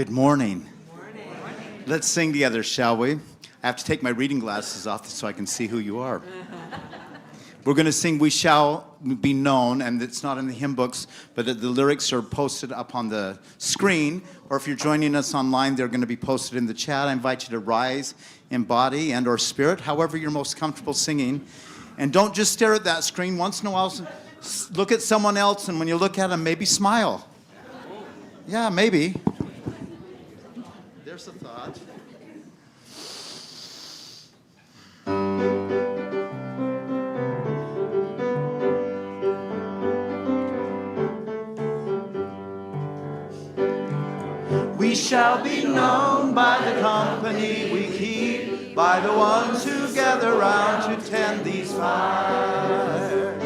Good morning. Let's sing together, shall we? I have to take my reading glasses off so I can see who you are. We're going to sing We Shall Be Known, and it's not in the hymn books, but the lyrics are posted up on the screen, or if you're joining us online, they're going to be posted in the chat. I invite you to rise in body and or spirit, however you're most comfortable singing. And don't just stare at that screen. Once in a while, look at someone else, and when you look at them, maybe smile. Yeah, maybe. There's a thought. We shall be known by the company we keep, by the ones who gather round to tend these fires.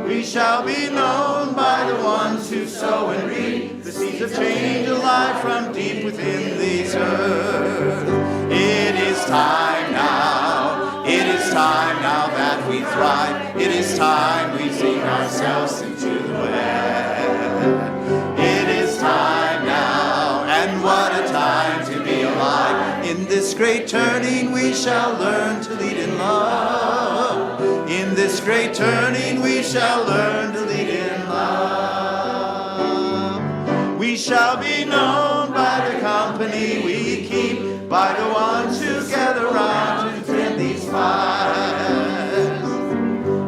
We shall be known by the ones who sow and reap the seeds of change alive from deep within these earth. It is time now, it is time now that we thrive. It is time we sing ourselves into the well. It is time now, and what a time to be alive. In this great turning we shall learn to lead in love. In this great turning we shall learn to lead in love. We shall be known by the company we keep, by the ones who gather round to tend these fires.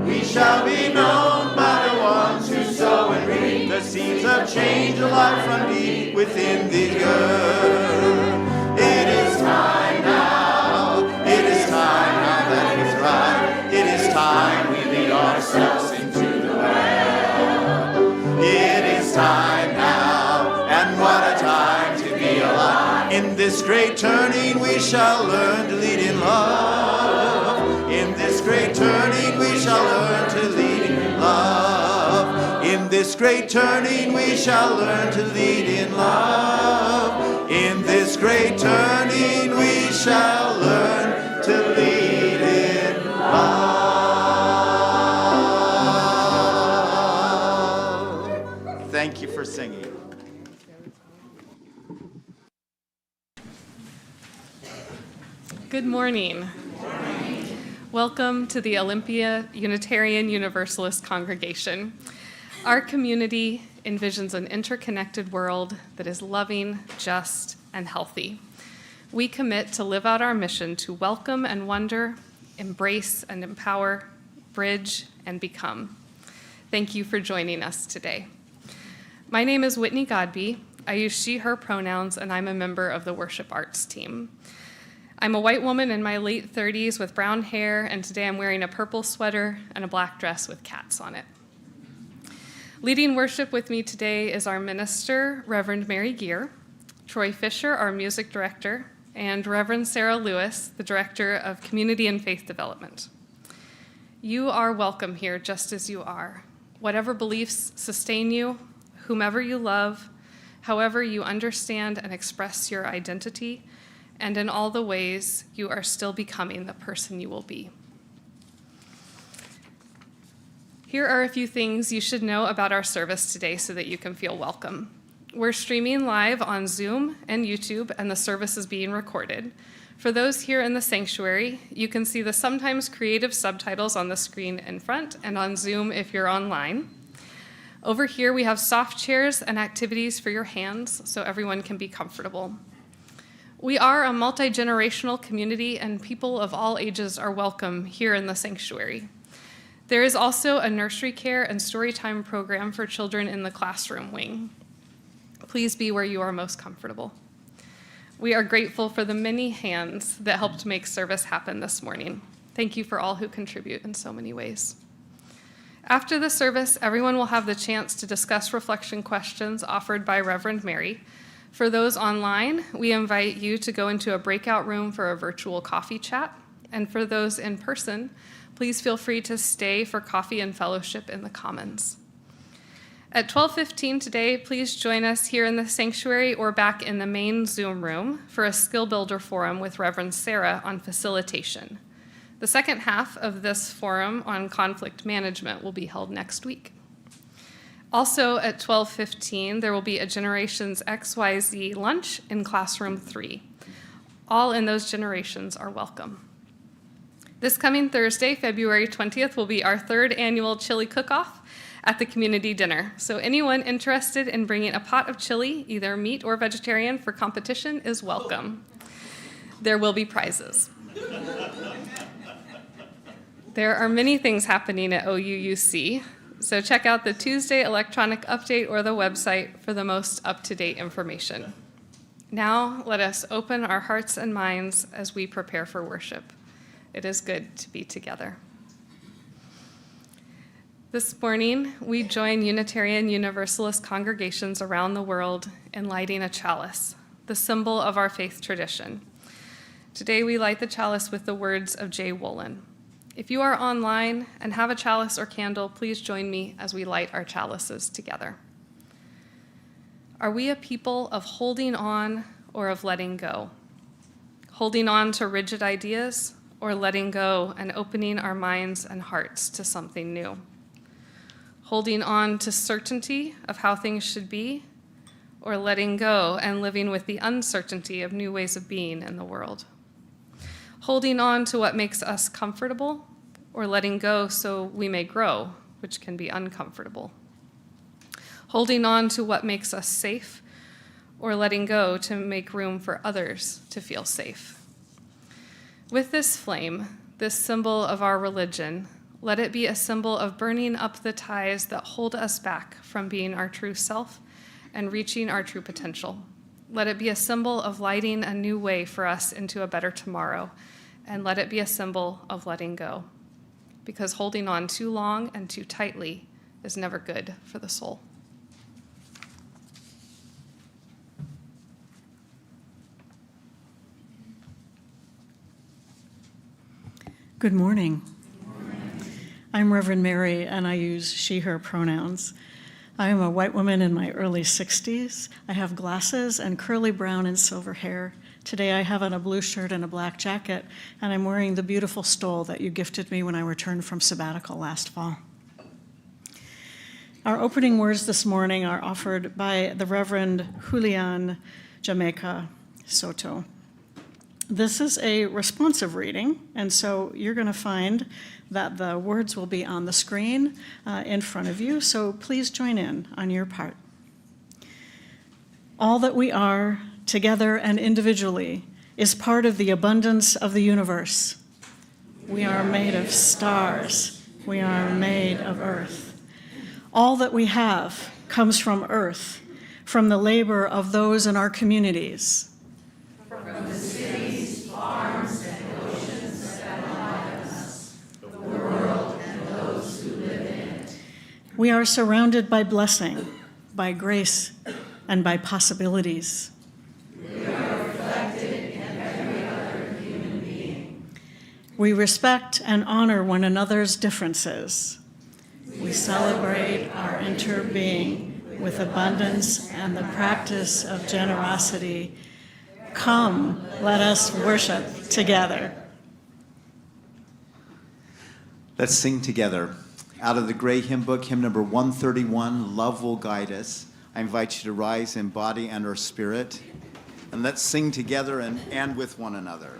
We shall be known by the ones who sow and reap the seeds of change alive from deep within the earth. It is time now, it is time now that we thrive. It is time we lead ourselves into the well. It is time now, and what a time to be alive. In this great turning we shall learn to lead in love. In this great turning we shall learn to lead in love. In this great turning we shall learn to lead in love. In this great turning we shall learn to lead in love. Thank you for singing. Good morning. Welcome to the Olympia Unitarian Universalist congregation. Our community envisions an interconnected world that is loving, just, and healthy. We commit to live out our mission to welcome and wonder, embrace and empower, bridge and become. Thank you for joining us today. My name is Whitney Godby. I use she, her pronouns, and I'm a member of the worship arts team. I'm a white woman in my late 30s with brown hair, and today I'm wearing a purple sweater and a black dress with cats on it. Leading worship with me today is our minister, Reverend Mary Geer, Troy Fisher, our music director, and Reverend Sara Lewis, the director of Community and Faith Development. You are welcome here just as you are. Whatever beliefs sustain you, whomever you love, however you understand and express your identity, and in all the ways you are still becoming the person you will be. Here are a few things you should know about our service today so that you can feel welcome. We're streaming live on Zoom and YouTube, and the service is being recorded. For those here in the sanctuary, you can see the sometimes creative subtitles on the screen in front and on Zoom if you're online. Over here, we have soft chairs and activities for your hands so everyone can be comfortable. We are a multi-generational community, and people of all ages are welcome here in the sanctuary. There is also a nursery care and storytime program for children in the classroom wing. Please be where you are most comfortable. We are grateful for the many hands that helped make service happen this morning. Thank you for all who contribute in so many ways. After the service, everyone will have the chance to discuss reflection questions offered by Reverend Mary. For those online, we invite you to go into a breakout room for a virtual coffee chat. And for those in person, please feel free to stay for coffee and fellowship in the Commons. At 12:15 today, please join us here in the sanctuary or back in the main Zoom room for a Skill Builder Forum with Reverend Sara on Facilitation. The second half of this forum on conflict management will be held next week. Also at 12:15, there will be a Generations XYZ lunch in classroom 3. All in those generations are welcome. This coming Thursday, February 20th, will be our 3rd annual chili cook-off at the community dinner. So anyone interested in bringing a pot of chili, either meat or vegetarian, for competition is welcome. There will be prizes. There are many things happening at OUUC, so check out the Tuesday electronic update or the website for the most up-to-date information. Now, let us open our hearts and minds as we prepare for worship. It is good to be together. This morning, we join Unitarian Universalist congregations around the world in lighting a chalice, the symbol of our faith tradition. Today, we light the chalice with the words of J. Wolin. If you are online and have a chalice or candle, please join me as we light our chalices together. Are we a people of holding on or of letting go? Holding on to rigid ideas or letting go and opening our minds and hearts to something new? Holding on to certainty of how things should be or letting go and living with the uncertainty of new ways of being in the world? Holding on to what makes us comfortable or letting go so we may grow, which can be uncomfortable? Holding on to what makes us safe or letting go to make room for others to feel safe? With this flame, this symbol of our religion, let it be a symbol of burning up the ties that hold us back from being our true self and reaching our true potential. Let it be a symbol of lighting a new way for us into a better tomorrow, and let it be a symbol of letting go, because holding on too long and too tightly is never good for the soul. Good morning. I'm Reverend Mary, and I use she, her pronouns. I am a white woman in my early 60s. I have glasses and curly brown and silver hair. Today I have on a blue shirt and a black jacket, and I'm wearing the beautiful stole that you gifted me when I returned from sabbatical last fall. Our opening words this morning are offered by the Reverend Julian Jamaica Soto. This is a responsive reading, and so you're going to find that the words will be on the screen in front of you, so please join in on your part. All that we are, together and individually, is part of the abundance of the universe. We are made of stars. We are made of earth. All that we have comes from earth, from the labor of those in our communities. From the cities, farms, and oceans that lie us, the world and those who live in it. We are surrounded by blessing, by grace, and by possibilities. We are reflected in every other human being. We respect and honor one another's differences. We celebrate our interbeing with abundance and the practice of generosity. Come, let us worship together. Let's sing together. Out of the Gray Hymn Book, hymn number 131, Love Will Guide Us. I invite you to rise in body and or spirit, and let's sing together and with one another.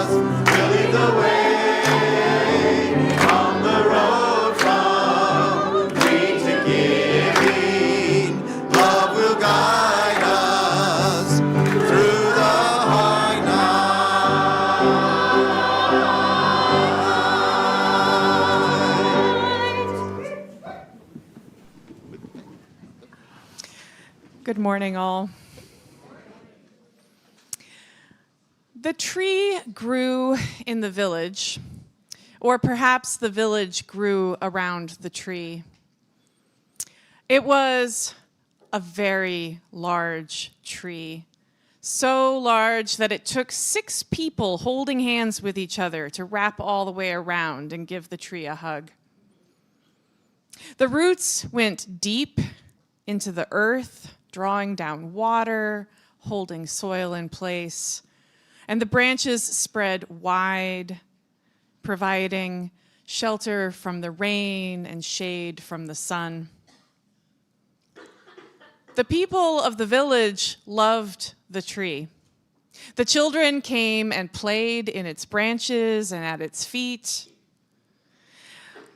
Will lead the way on the road from giving. Love will guide us through the high night. Good morning, all. The tree grew in the village, or perhaps the village grew around the tree. It was a very large tree, so large that it took 6 people holding hands with each other to wrap all the way around and give the tree a hug. The roots went deep into the earth, drawing down water, holding soil in place, and the branches spread wide, providing shelter from the rain and shade from the sun. The people of the village loved the tree. The children came and played in its branches and at its feet.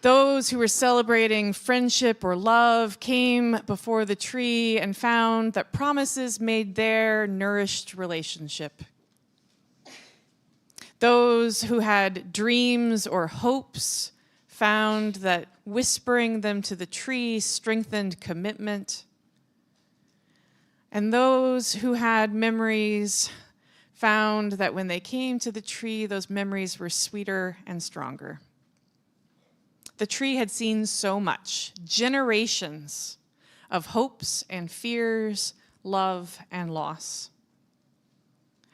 Those who were celebrating friendship or love came before the tree and found that promises made there nourished relationship. Those who had dreams or hopes found that whispering them to the tree strengthened commitment. And those who had memories found that when they came to the tree, those memories were sweeter and stronger. The tree had seen so much, generations of hopes and fears, love and loss.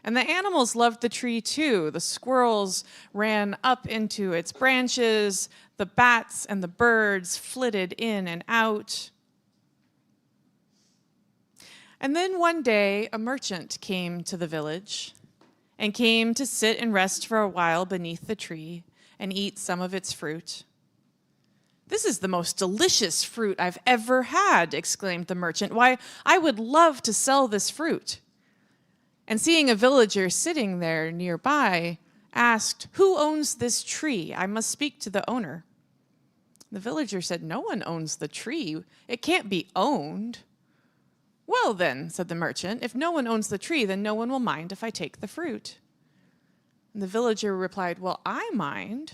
And the animals loved the tree too. The squirrels ran up into its branches. The bats and the birds flitted in and out. And then one day, a merchant came to the village and came to sit and rest for a while beneath the tree and eat some of its fruit. "This is the most delicious fruit I've ever had," exclaimed the merchant. "Why, I would love to sell this fruit." And seeing a villager sitting there nearby, asked, "Who owns this tree? I must speak to the owner." The villager said, "No one owns the tree. It can't be owned." "Well then," said the merchant, "if no one owns the tree, then no one will mind if I take the fruit." And the villager replied, "Well, I mind,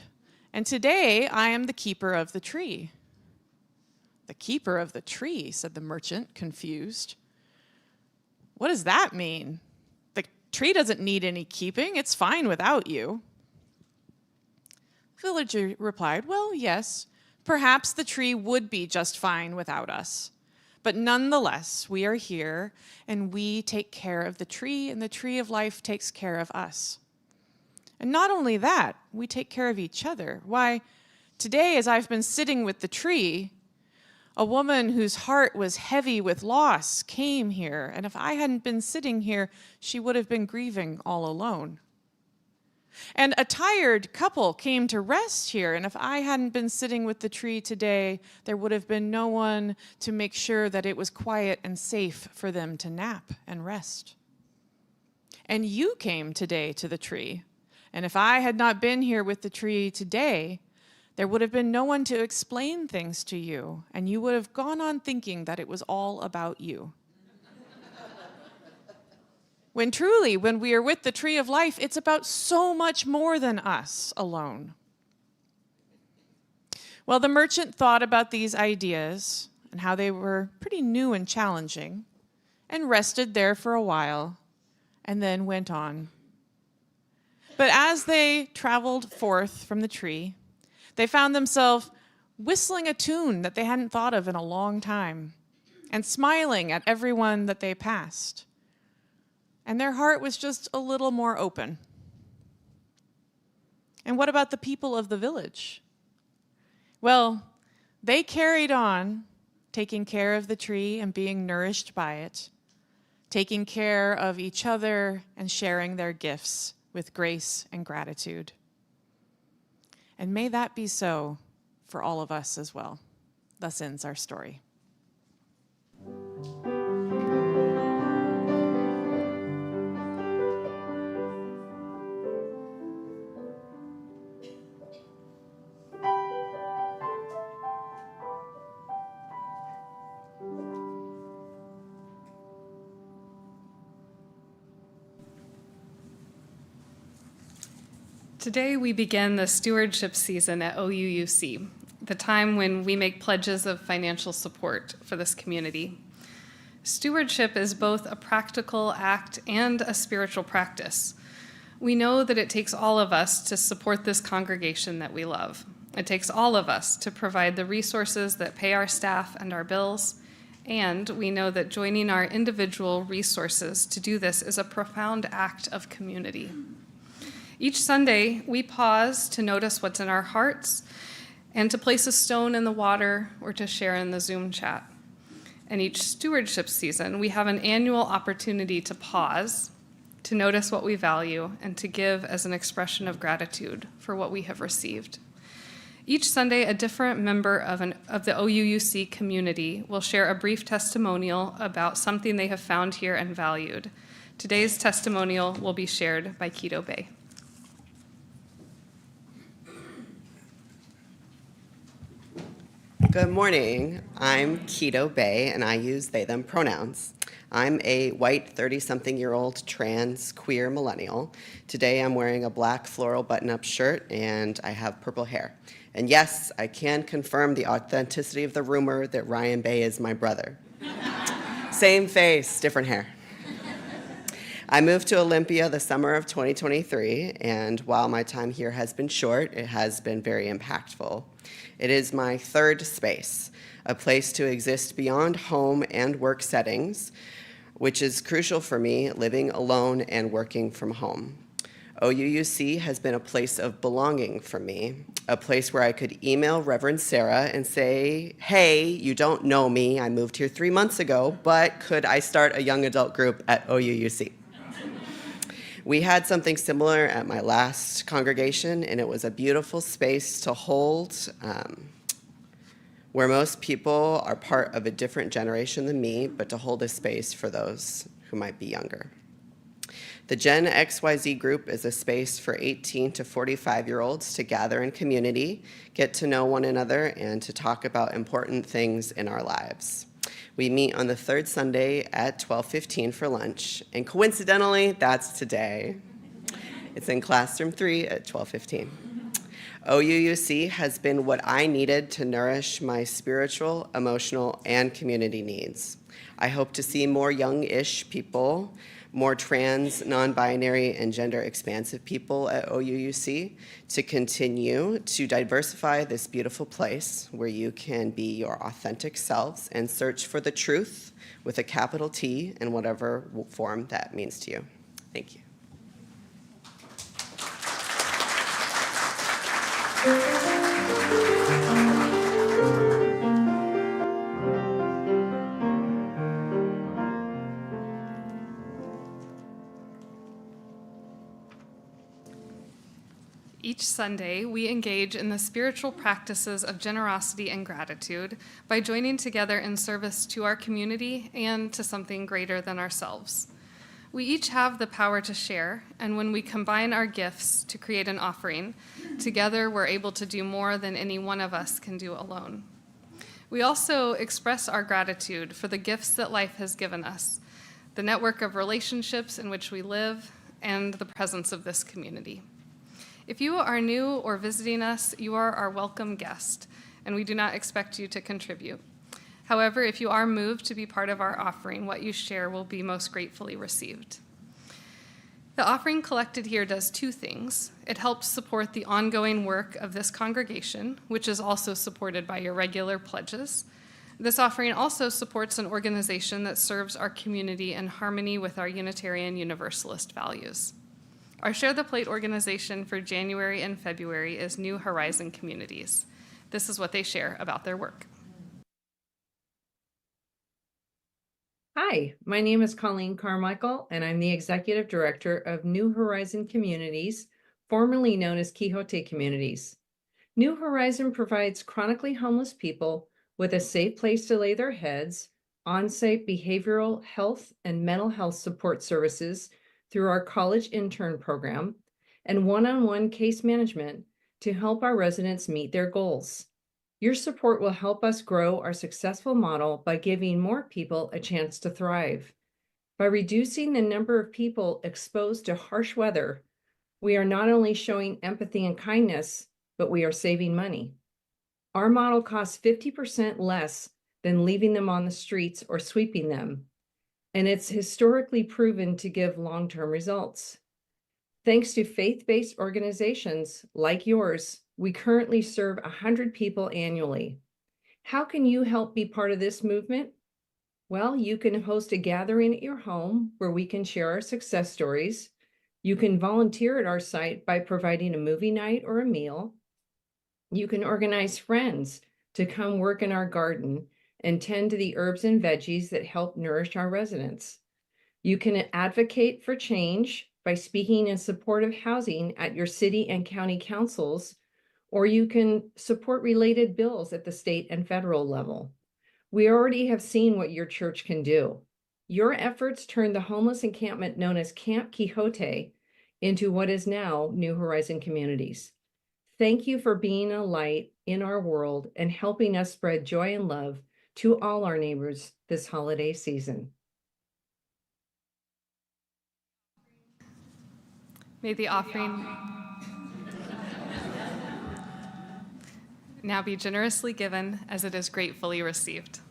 and today I am the keeper of the tree." "The keeper of the tree," said the merchant, confused. "What does that mean? The tree doesn't need any keeping. It's fine without you." The villager replied, "Well, yes, perhaps the tree would be just fine without us. But nonetheless, we are here, and we take care of the tree, and the tree of life takes care of us. And not only that, we take care of each other. Why, today as I've been sitting with the tree, a woman whose heart was heavy with loss came here, and if I hadn't been sitting here, she would have been grieving all alone. And a tired couple came to rest here, and if I hadn't been sitting with the tree today, there would have been no one to make sure that it was quiet and safe for them to nap and rest. And you came today to the tree, and if I had not been here with the tree today, there would have been no one to explain things to you, and you would have gone on thinking that it was all about you. When truly, when we are with the tree of life, it's about so much more than us alone." Well, the merchant thought about these ideas and how they were pretty new and challenging, and rested there for a while, and then went on. But as they traveled forth from the tree, they found themselves whistling a tune that they hadn't thought of in a long time, and smiling at everyone that they passed. And their heart was just a little more open. And what about the people of the village? Well, they carried on taking care of the tree and being nourished by it, taking care of each other and sharing their gifts with grace and gratitude. And may that be so for all of us as well. Thus ends our story. Today we begin the stewardship season at OUUC, the time when we make pledges of financial support for this community. Stewardship is both a practical act and a spiritual practice. We know that it takes all of us to support this congregation that we love. It takes all of us to provide the resources that pay our staff and our bills, and we know that joining our individual resources to do this is a profound act of community. Each Sunday, we pause to notice what's in our hearts and to place a stone in the water or to share in the Zoom chat. And each stewardship season, we have an annual opportunity to pause, to notice what we value, and to give as an expression of gratitude for what we have received. Each Sunday, a different member of the OUUC community will share a brief testimonial about something they have found here and valued. Today's testimonial will be shared by Keto Bay. Good morning. I'm Keto Bay, and I use they, them pronouns. I'm a white 30-something-year-old trans queer millennial. Today I'm wearing a black floral button-up shirt, and I have purple hair. And yes, I can confirm the authenticity of the rumor that Ryan Bay is my brother. Same face, different hair. I moved to Olympia the summer of 2023, and while my time here has been short, it has been very impactful. It is my third space, a place to exist beyond home and work settings, which is crucial for me living alone and working from home. OUUC has been a place of belonging for me, a place where I could email Reverend Sara and say, hey, you don't know me, I moved here 3 months ago, but could I start a young adult group at OUUC? We had something similar at my last congregation, and it was a beautiful space to hold, where most people are part of a different generation than me, but to hold a space for those who might be younger. The Gen XYZ group is a space for 18 to 45-year-olds to gather in community, get to know one another, and to talk about important things in our lives. We meet on the third Sunday at 12:15 for lunch, and coincidentally, that's today. It's in classroom 3 at 12:15. OUUC has been what I needed to nourish my spiritual, emotional, and community needs. I hope to see more young-ish people, more trans, non-binary, and gender-expansive people at OUUC to continue to diversify this beautiful place where you can be your authentic selves and search for the truth with a capital T in whatever form that means to you. Thank you. Each Sunday, we engage in the spiritual practices of generosity and gratitude by joining together in service to our community and to something greater than ourselves. We each have the power to share, and when we combine our gifts to create an offering, together we're able to do more than any one of us can do alone. We also express our gratitude for the gifts that life has given us, the network of relationships in which we live, and the presence of this community. If you are new or visiting us, you are our welcome guest, and we do not expect you to contribute. However, if you are moved to be part of our offering, what you share will be most gratefully received. The offering collected here does two things. It helps support the ongoing work of this congregation, which is also supported by your regular pledges. This offering also supports an organization that serves our community in harmony with our Unitarian Universalist values. Our Share the Plate organization for January and February is New Horizon Communities. This is what they share about their work. Hi, my name is Colleen Carmichael, and I'm the Executive Director of New Horizon Communities, formerly known as Quixote Communities. New Horizon provides chronically homeless people with a safe place to lay their heads, on-site behavioral health and mental health support services through our college intern program, and one-on-one case management to help our residents meet their goals. Your support will help us grow our successful model by giving more people a chance to thrive. By reducing the number of people exposed to harsh weather, We are not only showing empathy and kindness, but we are saving money. Our model costs 50% less than leaving them on the streets or sweeping them, and it's historically proven to give long-term results. Thanks to faith-based organizations like yours, we currently serve 100 people annually. How can you help be part of this movement? Well, you can host a gathering at your home where we can share our success stories. You can volunteer at our site by providing a movie night or a meal. You can organize friends to come work in our garden and tend to the herbs and veggies that help nourish our residents. You can advocate for change by speaking in support of housing at your city and county councils, or you can support related bills at the state and federal level. We already have seen what your church can do. Your efforts turned the homeless encampment known as Camp Quixote into what is now New Horizon Communities. Thank you for being a light in our world and helping us spread joy and love to all our neighbors this holiday season. May the offering now be generously given as it is gratefully received.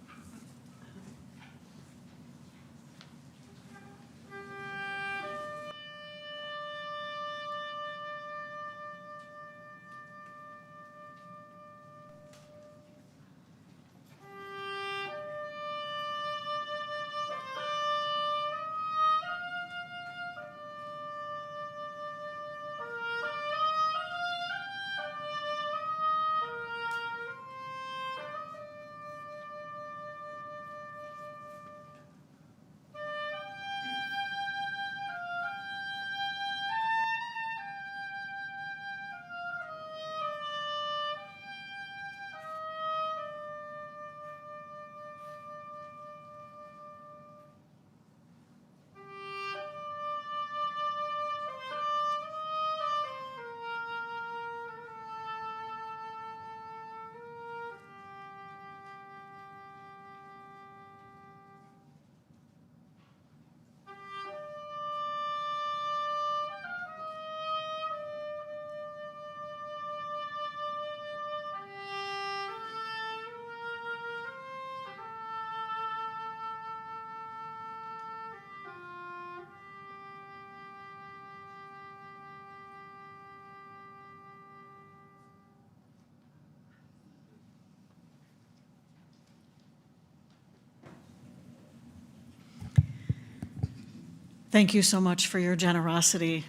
Thank you so much for your generosity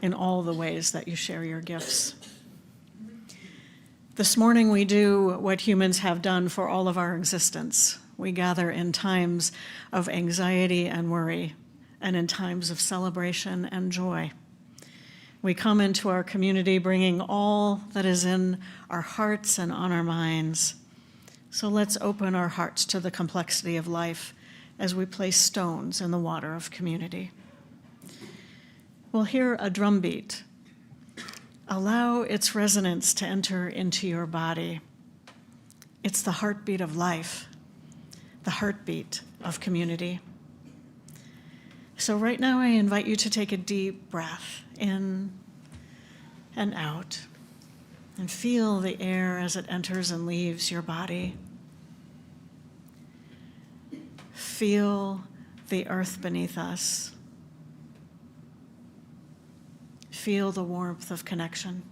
in all the ways that you share your gifts. This morning we do what humans have done for all of our existence. We gather in times of anxiety and worry, and in times of celebration and joy. We come into our community bringing all that is in our hearts and on our minds. So let's open our hearts to the complexity of life as we place stones in the water of community. We'll hear a drum beat. Allow its resonance to enter into your body. It's the heartbeat of life, the heartbeat of community. So right now I invite you to take a deep breath in and out and feel the air as it enters and leaves your body. Feel the earth beneath us. Feel the warmth of connection.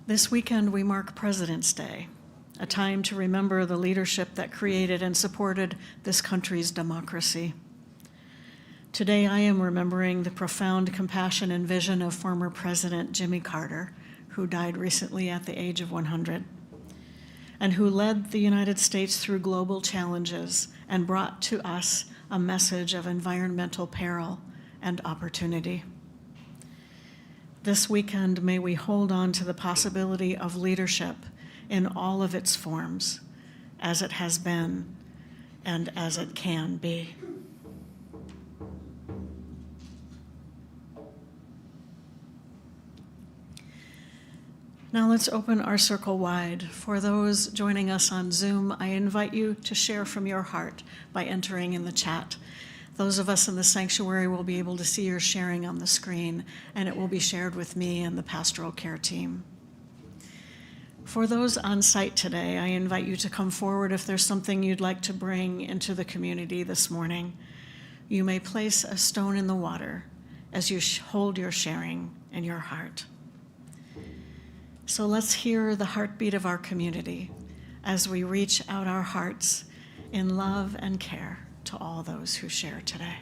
This weekend we mark President's Day, a time to remember the leadership that created and supported this country's democracy. Today I am remembering the profound compassion and vision of former President Jimmy Carter, who died recently at the age of 100, and who led the United States through global challenges and brought to us a message of environmental peril and opportunity. This weekend, may we hold on to the possibility of leadership in all of its forms, as it has been and as it can be. Now let's open our circle wide. For those joining us on Zoom, I invite you to share from your heart by entering in the chat. Those of us in the sanctuary will be able to see your sharing on the screen, and it will be shared with me and the pastoral care team. For those on site today, I invite you to come forward if there's something you'd like to bring into the community this morning. You may place a stone in the water as you hold your sharing in your heart. So let's hear the heartbeat of our community as we reach out our hearts in love and care to all those who share today.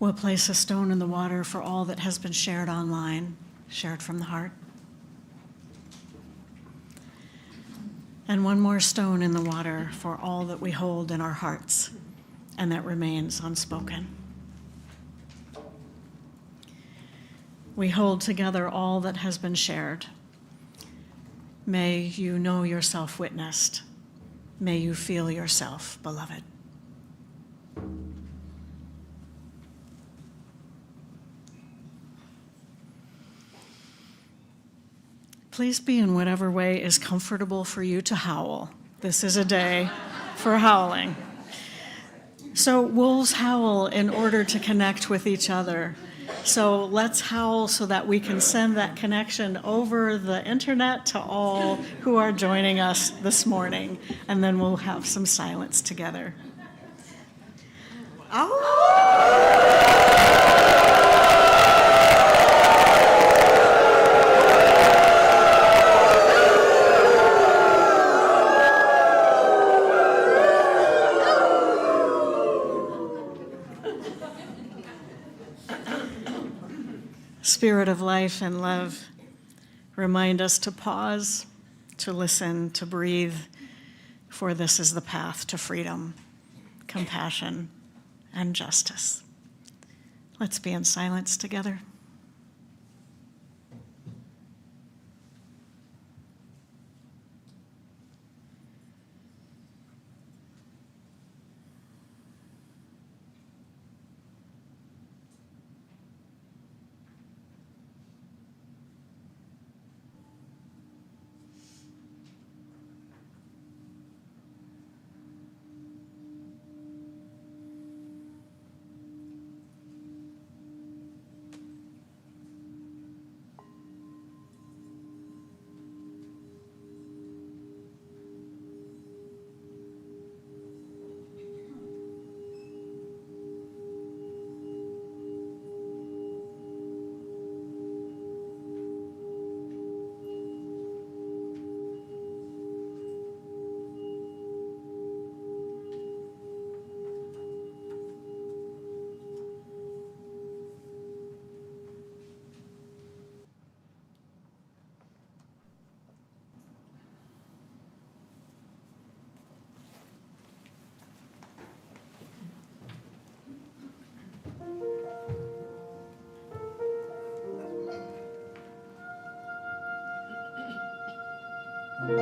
We'll place a stone in the water for all that has been shared online, shared from the heart. And one more stone in the water for all that we hold in our hearts and that remains unspoken. We hold together all that has been shared. May you know yourself witnessed. May you feel yourself beloved. Please be in whatever way is comfortable for you to howl. This is a day for howling. So wolves howl in order to connect with each other. So let's howl so that we can send that connection over the internet to all who are joining us this morning. And then we'll have some silence together. Spirit of life and love, remind us to pause, to listen, to breathe, for this is the path to freedom, compassion, and justice. Let's be in silence together. Does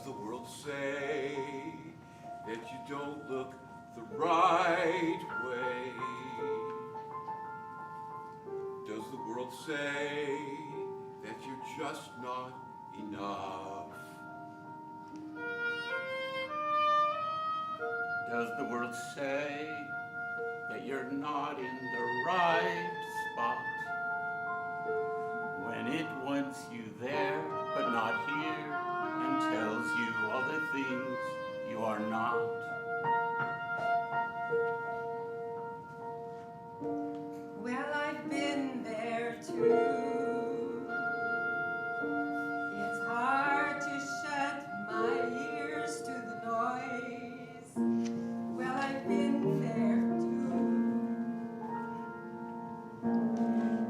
the world say that you don't look the right way? Does the world say that you're just not enough? Does the world say that you're not in the right spot? When it wants you there, but not here, and tells you all the things you are not. Well, I've been there too. It's hard to shut my ears to the noise. Well, I've been there too.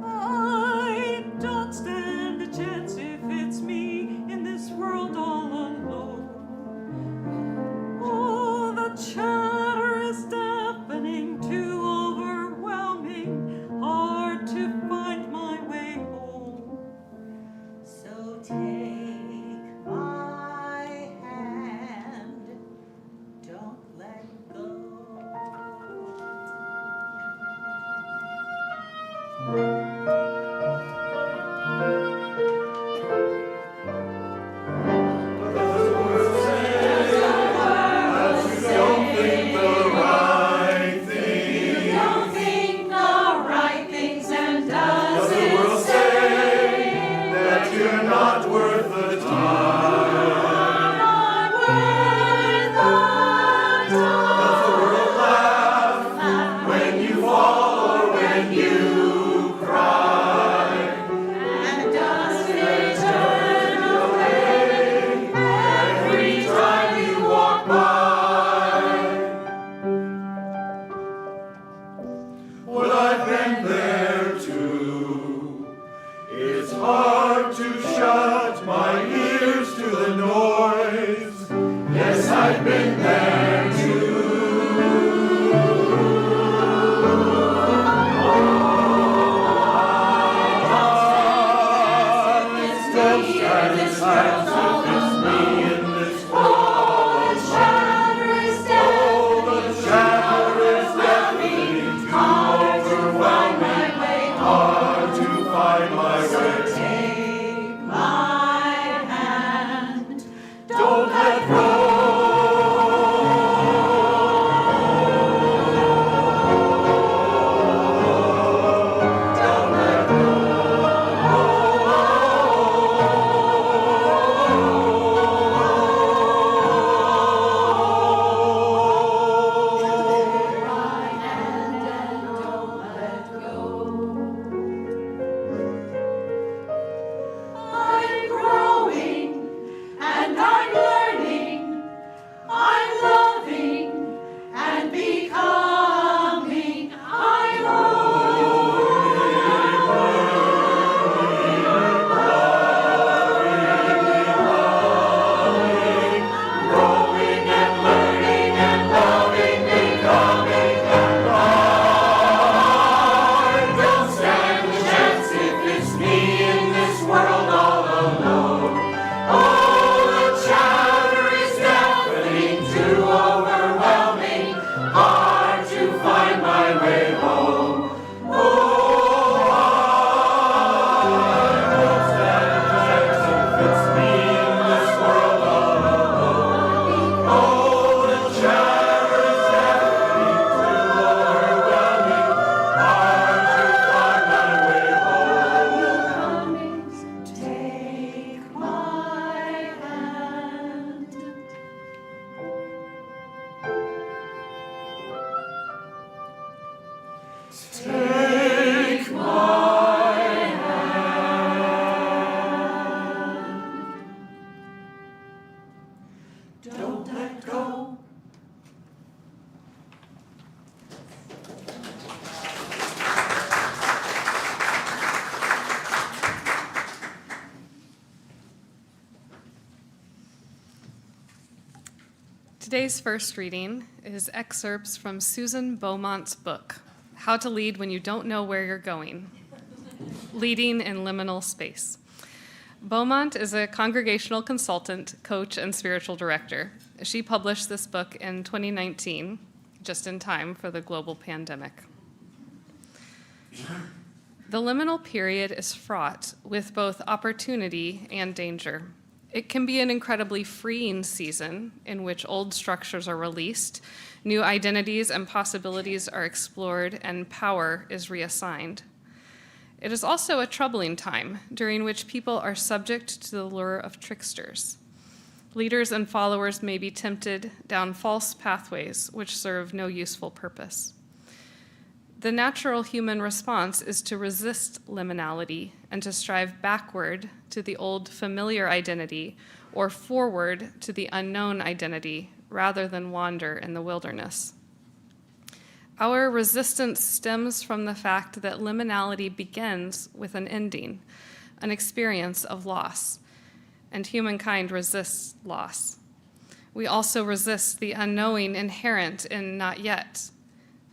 I don't stand a chance if it's me in this world all alone. Oh, the chatter is deafening, too overwhelming, hard to find my way home. So take my hand, don't let go. Today's first reading is excerpts from Susan Beaumont's book, How to Lead When You Don't Know Where You're Going, Leading in Liminal Space. Beaumont is a congregational consultant, coach, and spiritual director. She published this book in 2019, just in time for the global pandemic. The liminal period is fraught with both opportunity and danger. It can be an incredibly freeing season in which old structures are released, new identities and possibilities are explored, and power is reassigned. It is also a troubling time during which people are subject to the lure of tricksters. Leaders and followers may be tempted down false pathways which serve no useful purpose. The natural human response is to resist liminality and to strive backward to the old familiar identity or forward to the unknown identity rather than wander in the wilderness. Our resistance stems from the fact that liminality begins with an ending, an experience of loss, and humankind resists loss. We also resist the unknowing inherent in not yet,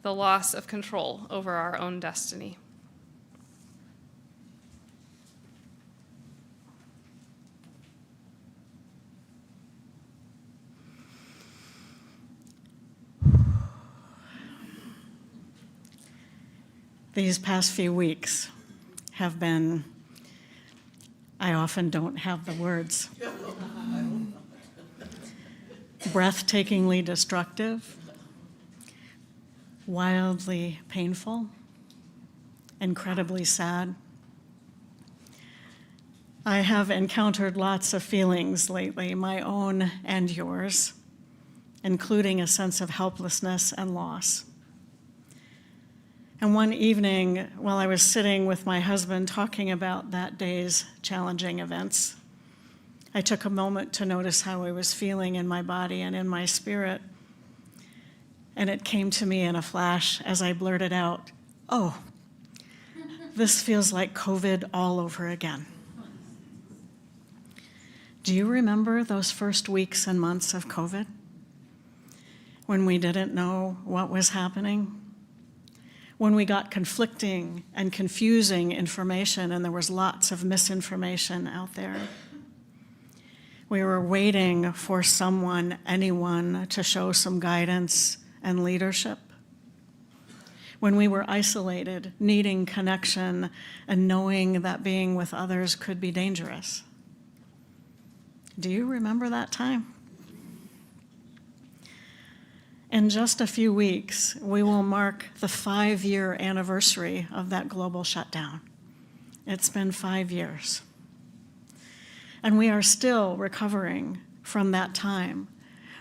the loss of control over our own destiny. These past few weeks have been, I often don't have the words, breathtakingly destructive, wildly painful, incredibly sad. I have encountered lots of feelings lately, my own and yours, including a sense of helplessness and loss. And one evening, while I was sitting with my husband talking about that day's challenging events, I took a moment to notice how I was feeling in my body and in my spirit. And it came to me in a flash as I blurted out, "Oh, this feels like COVID all over again." Do you remember those first weeks and months of COVID? When we didn't know what was happening? When we got conflicting and confusing information and there was lots of misinformation out there? We were waiting for someone, anyone, to show some guidance and leadership. When we were isolated, needing connection and knowing that being with others could be dangerous. Do you remember that time? In just a few weeks, we will mark the 5-year anniversary of that global shutdown. It's been 5 years. And we are still recovering from that time,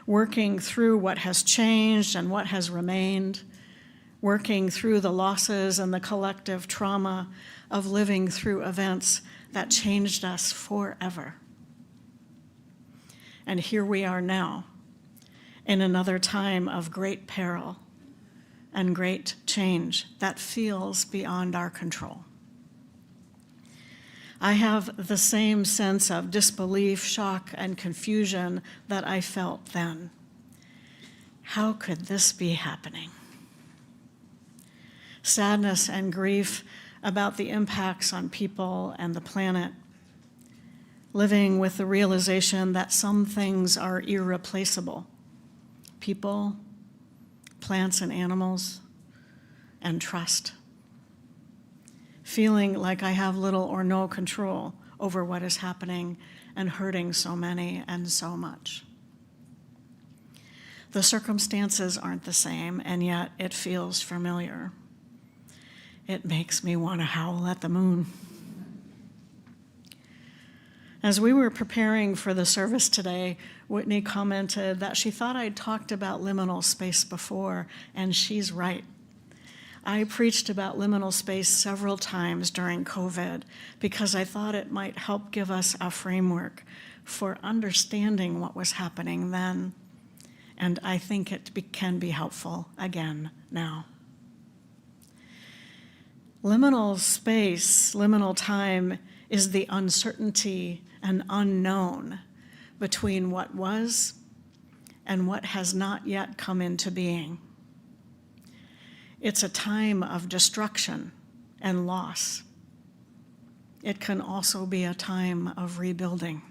working through what has changed and what has remained, working through the losses and the collective trauma of living through events that changed us forever. And here we are now, in another time of great peril and great change that feels beyond our control. I have the same sense of disbelief, shock, and confusion that I felt then. How could this be happening? Sadness and grief about the impacts on people and the planet. Living with the realization that some things are irreplaceable. People, plants and animals, and trust. Feeling like I have little or no control over what is happening and hurting so many and so much. The circumstances aren't the same, and yet it feels familiar. It makes me want to howl at the moon. As we were preparing for the service today, Whitney commented that she thought I'd talked about liminal space before, and she's right. I preached about liminal space several times during COVID because I thought it might help give us a framework for understanding what was happening then, and I think it can be helpful again now. Liminal space, liminal time, is the uncertainty and unknown between what was and what has not yet come into being. It's a time of destruction and loss. It can also be a time of rebuilding.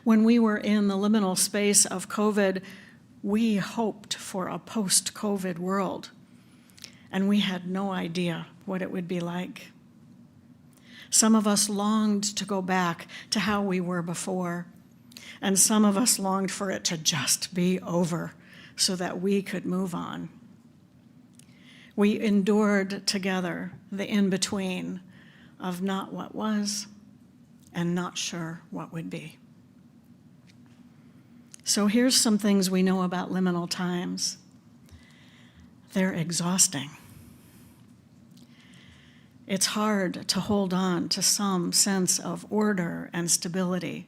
When we were in the liminal space of COVID, we hoped for a post-COVID world, and we had no idea what it would be like. Some of us longed to go back to how we were before, and some of us longed for it to just be over so that we could move on. We endured together the in-between of not what was and not sure what would be. So here's some things we know about liminal times. They're exhausting. It's hard to hold on to some sense of order and stability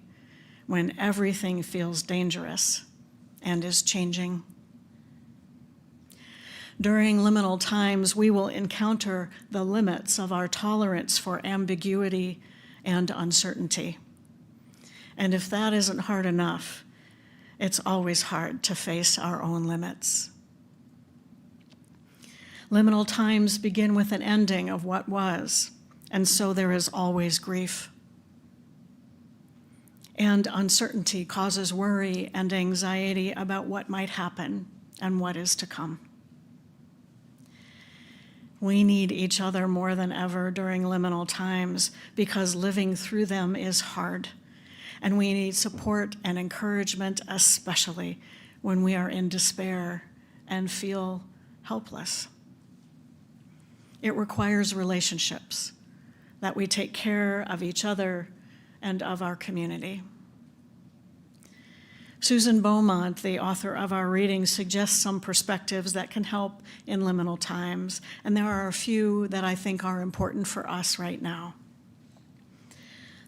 when everything feels dangerous and is changing. During liminal times, we will encounter the limits of our tolerance for ambiguity and uncertainty. And if that isn't hard enough, it's always hard to face our own limits. Liminal times begin with an ending of what was, and so there is always grief. And uncertainty causes worry and anxiety about what might happen and what is to come. We need each other more than ever during liminal times because living through them is hard. And we need support and encouragement, especially when we are in despair and feel helpless. It requires relationships, that we take care of each other and of our community. Susan Beaumont, the author of our reading, suggests some perspectives that can help in liminal times, and there are a few that I think are important for us right now.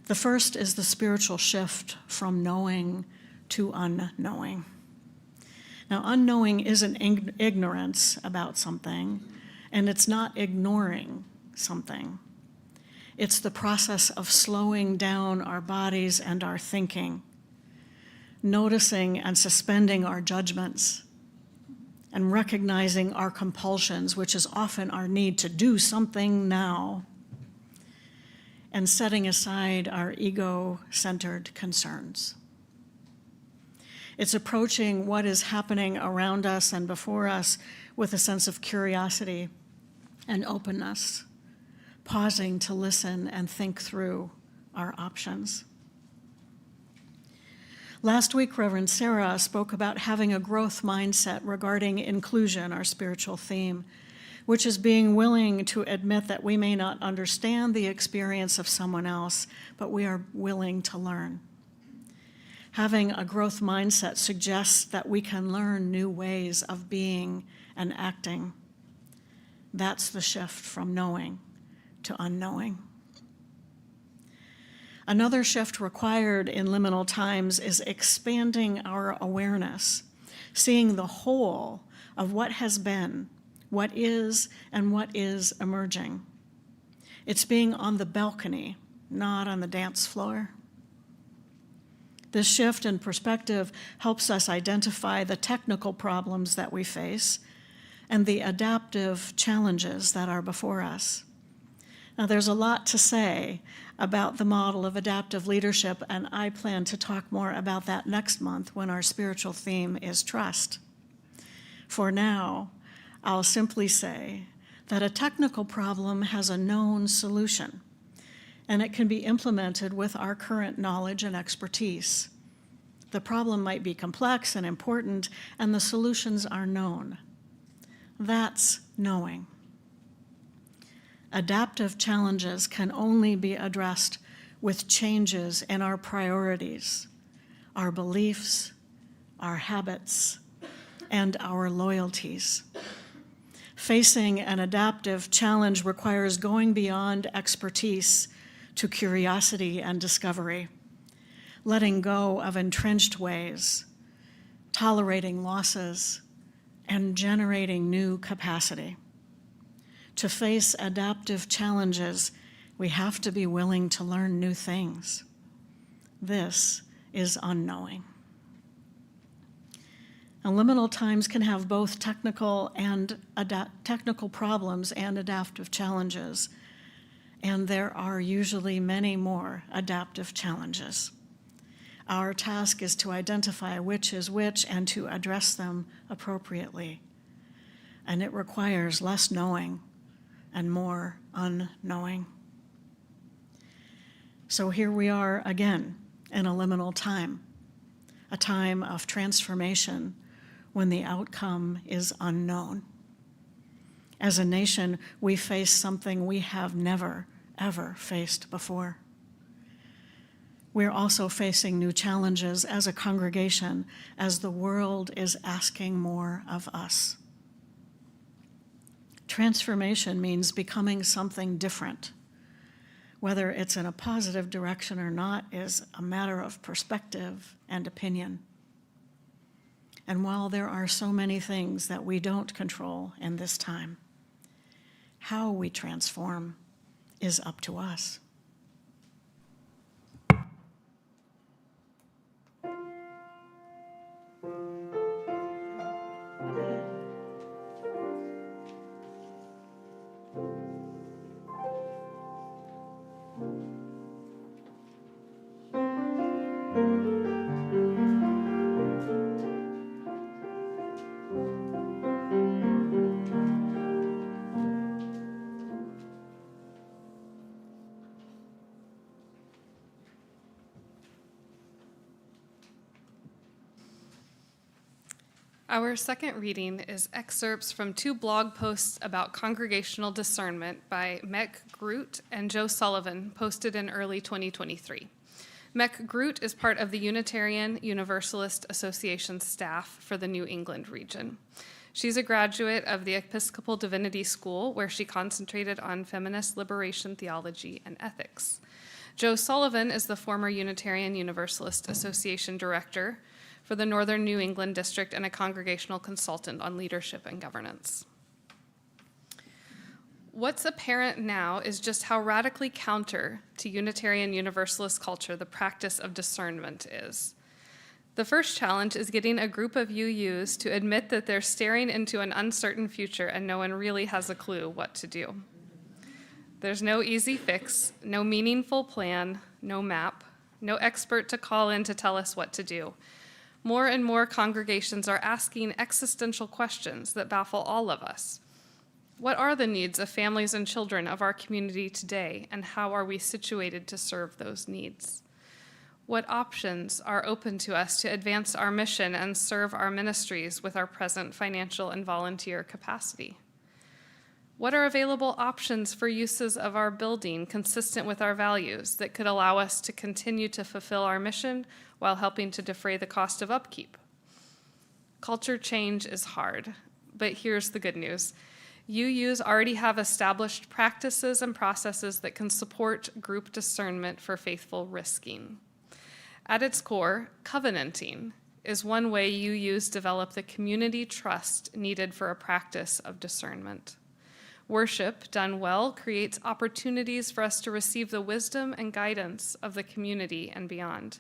The first is the spiritual shift from knowing to unknowing. Now, unknowing isn't ignorance about something, and it's not ignoring something. It's the process of slowing down our bodies and our thinking, noticing and suspending our judgments, and recognizing our compulsions, which is often our need to do something now, and setting aside our ego-centered concerns. It's approaching what is happening around us and before us with a sense of curiosity and openness, pausing to listen and think through our options. Last week, Reverend Sara spoke about having a growth mindset regarding inclusion, our spiritual theme, which is being willing to admit that we may not understand the experience of someone else, but we are willing to learn. Having a growth mindset suggests that we can learn new ways of being and acting. That's the shift from knowing to unknowing. Another shift required in liminal times is expanding our awareness, seeing the whole of what has been, what is, and what is emerging. It's being on the balcony, not on the dance floor. This shift in perspective helps us identify the technical problems that we face and the adaptive challenges that are before us. Now, there's a lot to say about the model of adaptive leadership, and I plan to talk more about that next month when our spiritual theme is trust. For now, I'll simply say that a technical problem has a known solution, and it can be implemented with our current knowledge and expertise. The problem might be complex and important, and the solutions are known. That's knowing. Adaptive challenges can only be addressed with changes in our priorities, our beliefs, our habits, and our loyalties. Facing an adaptive challenge requires going beyond expertise to curiosity and discovery, letting go of entrenched ways, tolerating losses, and generating new capacity. To face adaptive challenges, we have to be willing to learn new things. This is unknowing. And liminal times can have both technical problems and adaptive challenges. And there are usually many more adaptive challenges. Our task is to identify which is which and to address them appropriately. And it requires less knowing and more unknowing. So here we are again in a liminal time, a time of transformation when the outcome is unknown. As a nation, we face something we have never, ever faced before. We're also facing new challenges as a congregation as the world is asking more of us. Transformation means becoming something different. Whether it's in a positive direction or not is a matter of perspective and opinion. And while there are so many things that we don't control in this time, how we transform is up to us. Our second reading is excerpts from 2 blog posts about congregational discernment by Mek Groot and Joe Sullivan, posted in early 2023. Mek Groot is part of the Unitarian Universalist Association staff for the New England region. She's a graduate of the Episcopal Divinity School, where she concentrated on feminist liberation theology and ethics. Joe Sullivan is the former Unitarian Universalist Association director for the Northern New England District and a congregational consultant on leadership and governance. What's apparent now is just how radically counter to Unitarian Universalist culture the practice of discernment is. The first challenge is getting a group of UUs to admit that they're staring into an uncertain future and no one really has a clue what to do. There's no easy fix, no meaningful plan, no map, no expert to call in to tell us what to do. More and more congregations are asking existential questions that baffle all of us. What are the needs of families and children of our community today, and how are we situated to serve those needs? What options are open to us to advance our mission and serve our ministries with our present financial and volunteer capacity? What are available options for uses of our building consistent with our values that could allow us to continue to fulfill our mission while helping to defray the cost of upkeep? Culture change is hard, but here's the good news. UUs already have established practices and processes that can support group discernment for faithful risking. At its core, covenanting is one way UUs develop the community trust needed for a practice of discernment. Worship, done well, creates opportunities for us to receive the wisdom and guidance of the community and beyond.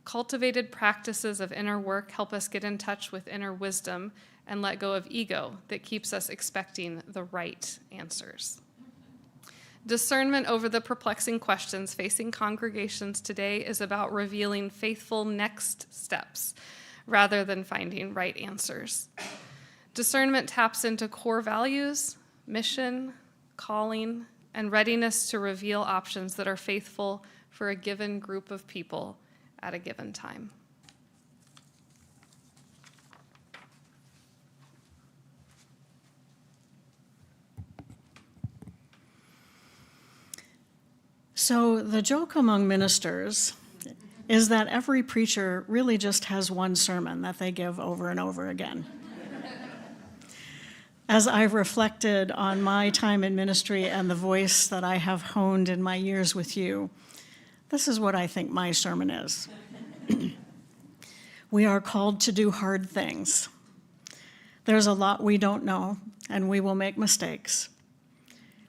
Cultivated practices of inner work help us get in touch with inner wisdom and let go of ego that keeps us expecting the right answers. Discernment over the perplexing questions facing congregations today is about revealing faithful next steps rather than finding right answers. Discernment taps into core values, mission, calling, and readiness to reveal options that are faithful for a given group of people at a given time. So the joke among ministers is that every preacher really just has one sermon that they give over and over again. As I've reflected on my time in ministry and the voice that I have honed in my years with you, this is what I think my sermon is. We are called to do hard things. There's a lot we don't know, and we will make mistakes.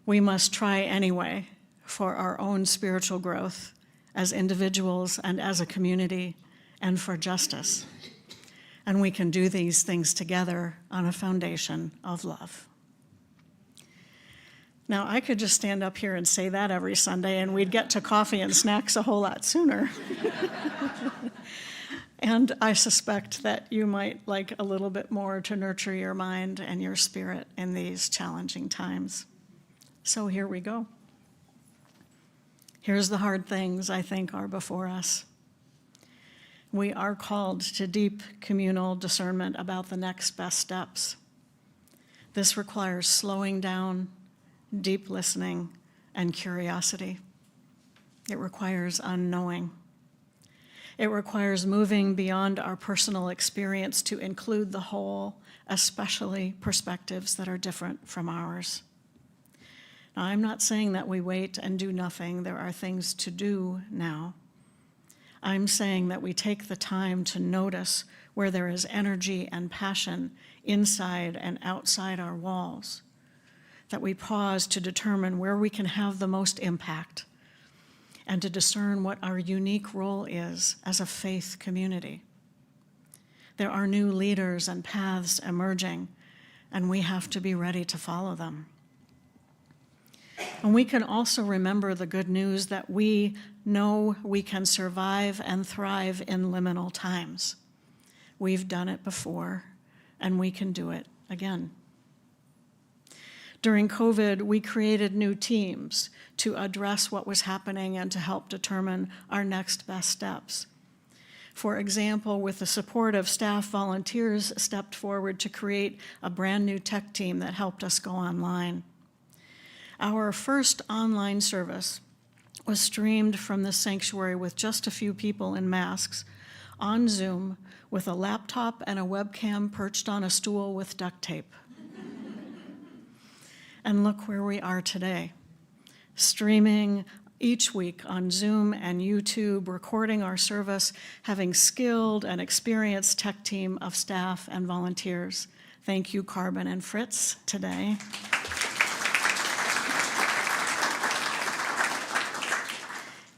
We must try anyway for our own spiritual growth as individuals and as a community, and for justice. And we can do these things together on a foundation of love. Now, I could just stand up here and say that every Sunday, and we'd get to coffee and snacks a whole lot sooner. And I suspect that you might like a little bit more to nurture your mind and your spirit in these challenging times. So here we go. Here's the hard things I think are before us. We are called to deep communal discernment about the next best steps. This requires slowing down, deep listening, and curiosity. It requires unknowing. It requires moving beyond our personal experience to include the whole, especially perspectives that are different from ours. Now, I'm not saying that we wait and do nothing. There are things to do now. I'm saying that we take the time to notice where there is energy and passion inside and outside our walls, that we pause to determine where we can have the most impact, and to discern what our unique role is as a faith community. There are new leaders and paths emerging, and we have to be ready to follow them. And we can also remember the good news that we know we can survive and thrive in liminal times. We've done it before, and we can do it again. During COVID, we created new teams to address what was happening and to help determine our next best steps. For example, with the support of staff, volunteers stepped forward to create a brand new tech team that helped us go online. Our first online service was streamed from the sanctuary with just a few people in masks on Zoom with a laptop and a webcam perched on a stool with duct tape. And look where we are today, streaming each week on Zoom and YouTube, recording our service, having skilled and experienced tech team of staff and volunteers. Thank you, Carbon and Fritz, today.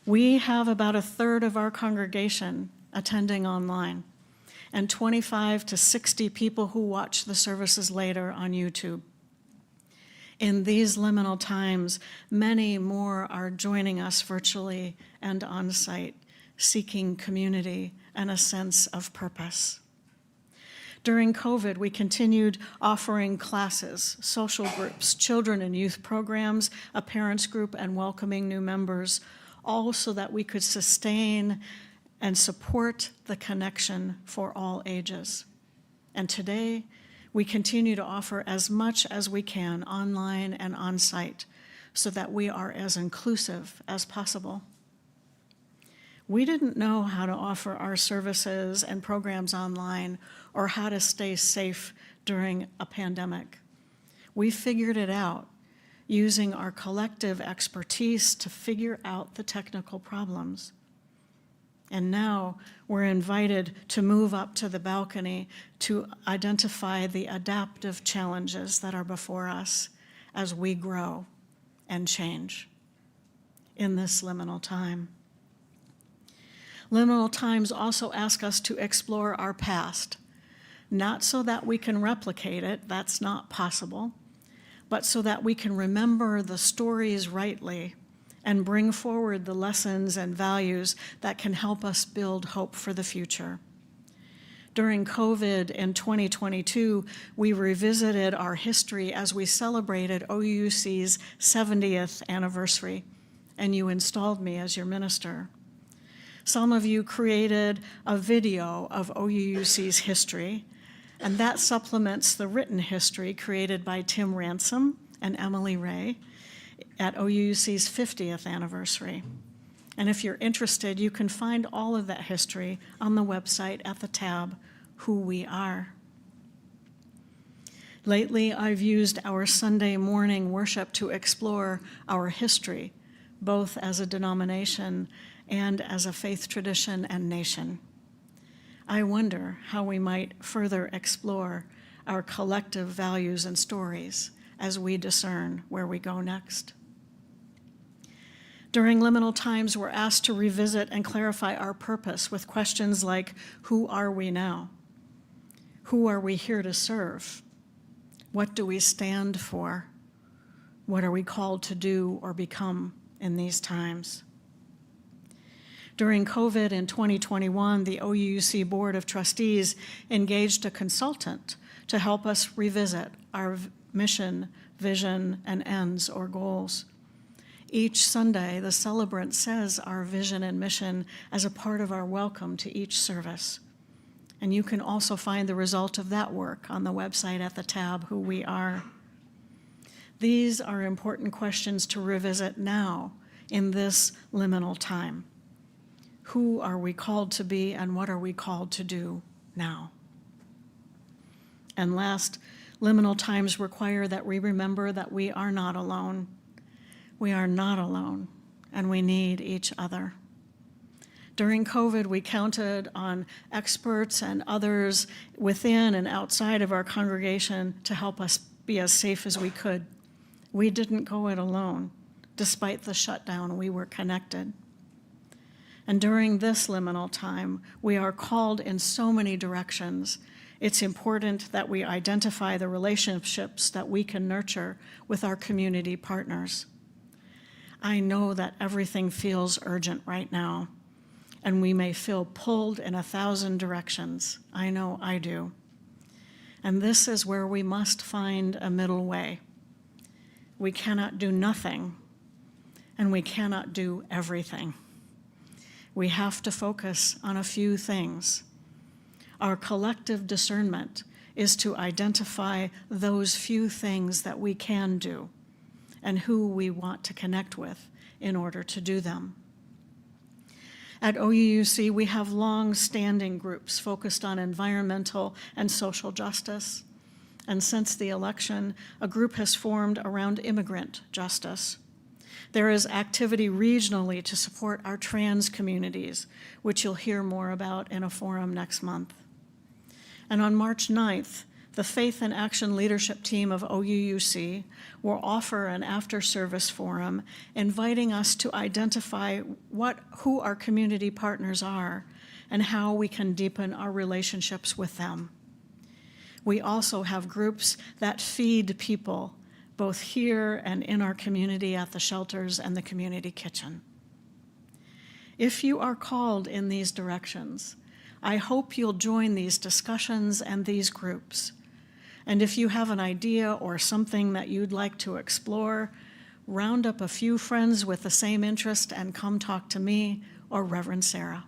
We have about a third of our congregation attending online, and 25 to 60 people who watch the services later on YouTube. In these liminal times, many more are joining us virtually and on-site, seeking community and a sense of purpose. During COVID, we continued offering classes, social groups, children and youth programs, a parents group, and welcoming new members, all so that we could sustain and support the connection for all ages. And today, we continue to offer as much as we can online and on-site so that we are as inclusive as possible. We didn't know how to offer our services and programs online or how to stay safe during a pandemic. We figured it out using our collective expertise to figure out the technical problems. And now we're invited to move up to the balcony to identify the adaptive challenges that are before us as we grow and change in this liminal time. Liminal times also ask us to explore our past, not so that we can replicate it, that's not possible, but so that we can remember the stories rightly and bring forward the lessons and values that can help us build hope for the future. During COVID in 2022, we revisited our history as we celebrated OUUC's 70th anniversary, and you installed me as your minister. Some of you created a video of OUUC's history, and that supplements the written history created by Tim Ransom and Emily Ray at OUUC's 50th anniversary. And if you're interested, you can find all of that history on the website at the tab, Who We Are. Lately, I've used our Sunday morning worship to explore our history, both as a denomination and as a faith tradition and nation. I wonder how we might further explore our collective values and stories as we discern where we go next. During liminal times, we're asked to revisit and clarify our purpose with questions like, who are we now? Who are we here to serve? What do we stand for? What are we called to do or become in these times? During COVID in 2021, the OUUC Board of Trustees engaged a consultant to help us revisit our mission, vision, and ends or goals. Each Sunday, the celebrant says our vision and mission as a part of our welcome to each service. And you can also find the result of that work on the website at the tab Who We Are. These are important questions to revisit now in this liminal time. Who are we called to be and what are we called to do now? And last, liminal times require that we remember that we are not alone. We are not alone, and we need each other. During COVID, we counted on experts and others within and outside of our congregation to help us be as safe as we could. We didn't go it alone. Despite the shutdown, we were connected. And during this liminal time, we are called in so many directions. It's important that we identify the relationships that we can nurture with our community partners. I know that everything feels urgent right now, and we may feel pulled in 1,000 directions. I know I do. And this is where we must find a middle way. We cannot do nothing, and we cannot do everything. We have to focus on a few things. Our collective discernment is to identify those few things that we can do and who we want to connect with in order to do them. At OUUC, we have long-standing groups focused on environmental and social justice. And since the election, a group has formed around immigrant justice. There is activity regionally to support our trans communities, which you'll hear more about in a forum next month. And on March 9th, the Faith and Action Leadership Team of OUUC will offer an after-service forum inviting us to identify who our community partners are and how we can deepen our relationships with them. We also have groups that feed people, both here and in our community at the shelters and the community kitchen. If you are called in these directions, I hope you'll join these discussions and these groups. And if you have an idea or something that you'd like to explore, round up a few friends with the same interest and come talk to me or Reverend Sara.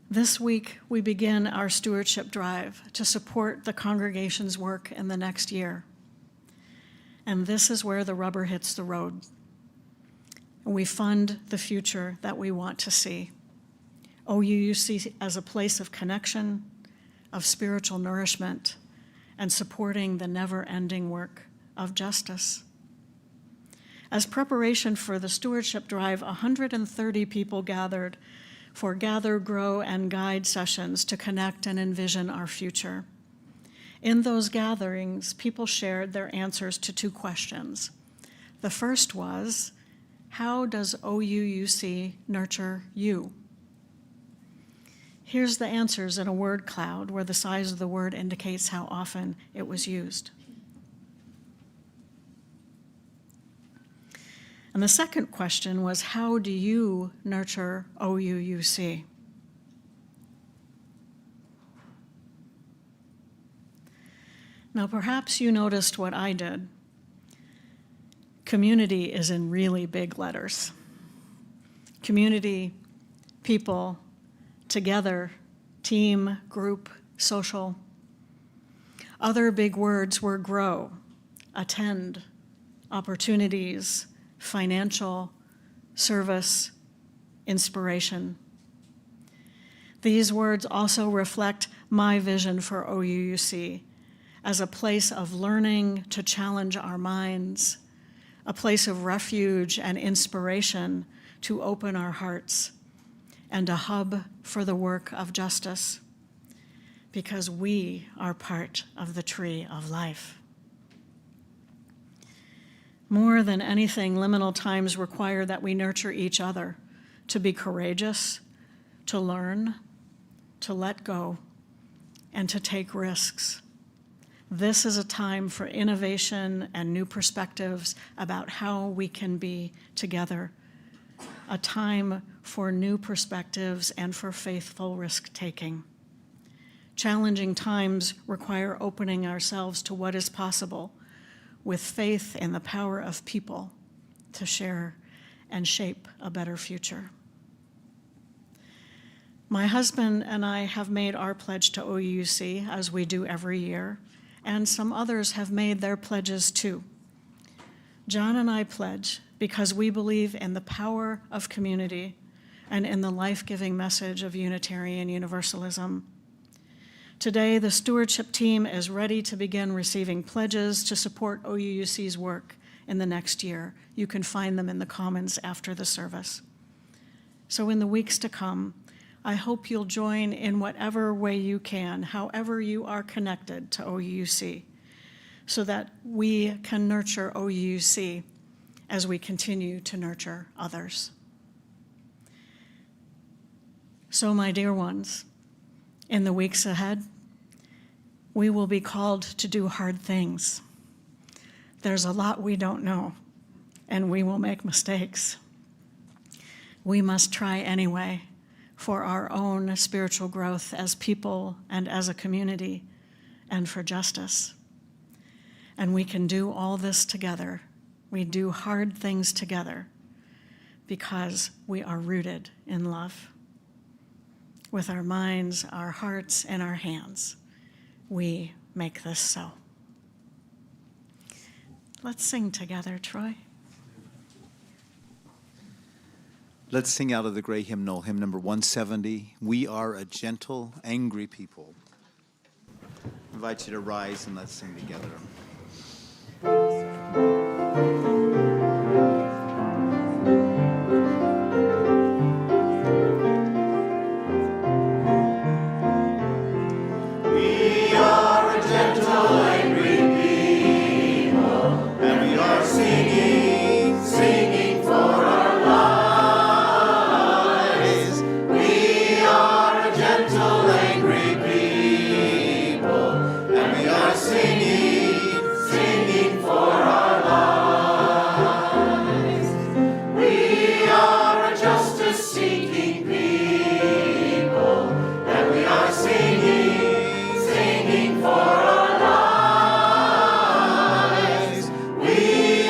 This week, we begin our stewardship drive to support the congregation's work in the next year. And this is where the rubber hits the road. We fund the future that we want to see. OUUC as a place of connection, of spiritual nourishment, and supporting the never-ending work of justice. As preparation for the stewardship drive, 130 people gathered for Gather, Grow, and Guide sessions to connect and envision our future. In those gatherings, people shared their answers to two questions. The first was, how does OUUC nurture you? Here's the answers in a word cloud where the size of the word indicates how often it was used. And the second question was, how do you nurture OUUC? Now, perhaps you noticed what I did. Community is in really big letters. Community, people, together, team, group, social. Other big words were grow, attend, opportunities, financial, service, inspiration. These words also reflect my vision for OUUC as a place of learning to challenge our minds, a place of refuge and inspiration to open our hearts, and a hub for the work of justice, because we are part of the tree of life. More than anything, liminal times require that we nurture each other to be courageous, to learn, to let go, and to take risks. This is a time for innovation and new perspectives about how we can be together, a time for new perspectives and for faithful risk-taking. Challenging times require opening ourselves to what is possible, with faith in the power of people to share and shape a better future. My husband and I have made our pledge to OUUC, as we do every year, and some others have made their pledges too. John and I pledge because we believe in the power of community and in the life-giving message of Unitarian Universalism. Today, the stewardship team is ready to begin receiving pledges to support OUUC's work in the next year. You can find them in the Commons after the service. So in the weeks to come, I hope you'll join in whatever way you can, however you are connected to OUUC, so that we can nurture OUUC as we continue to nurture others. So, my dear ones, in the weeks ahead, we will be called to do hard things. There's a lot we don't know, and we will make mistakes. We must try anyway for our own spiritual growth as people and as a community, and for justice. And we can do all this together. We do hard things together because we are rooted in love. With our minds, our hearts, and our hands, we make this so. Let's sing together, Troy. Let's sing out of the gray hymnal, hymn number 170, We Are a Gentle, Angry People. I invite you to rise and let's sing together. We are a gentle, angry people, and we are singing, singing for our lives. We are a gentle, angry people, and we are singing, singing for our lives. We are a justice-seeking people, and we are singing, singing for our lives. We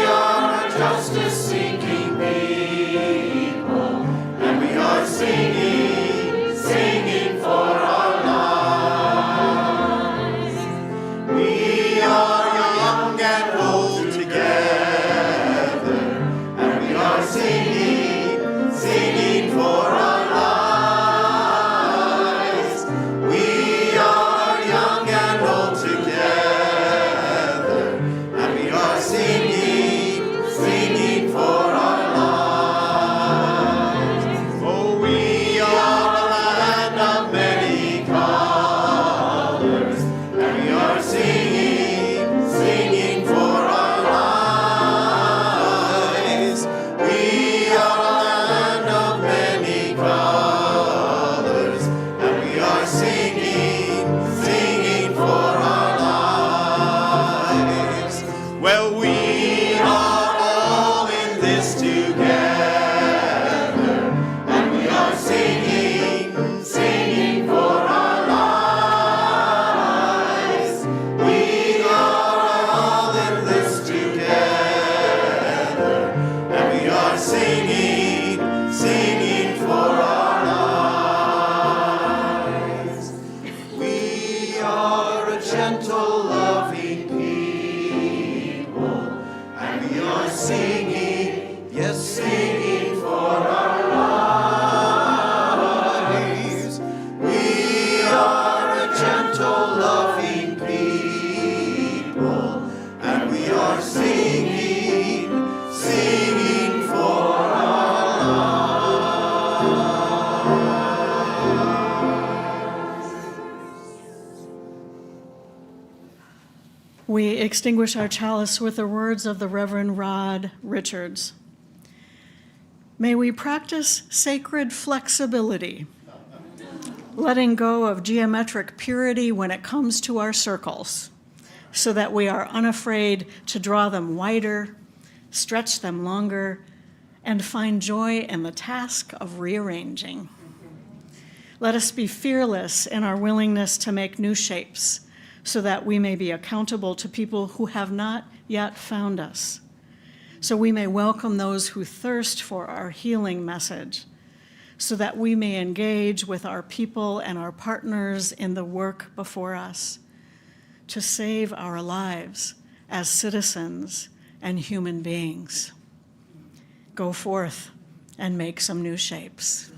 are a justice-seeking people, and we are singing, singing for our lives. We are young and old together, and we are singing, singing for our lives. We are young and old together, and we are singing, singing for our lives. Oh, we are a land of many colors, and we are singing, singing for our lives. We are a land of many colors, and we are singing, singing for our lives. Well, we are all in this together, and we are singing, singing for our lives. We are all in this together, and we are singing, singing for our lives. We are a gentle, loving people, and we are singing, yes, singing for our lives. We are a gentle, loving people, and we are singing, singing for our We extinguish our chalice with the words of the Reverend Rod Richards. May we practice sacred flexibility letting go of geometric purity when it comes to our circles, so that we are unafraid to draw them wider, stretch them longer, and find joy in the task of rearranging. Let us be fearless in our willingness to make new shapes, so that we may be accountable to people who have not yet found us, so we may welcome those who thirst for our healing message, so that we may engage with our people and our partners in the work before us to save our lives as citizens and human beings. Go forth and make some new shapes.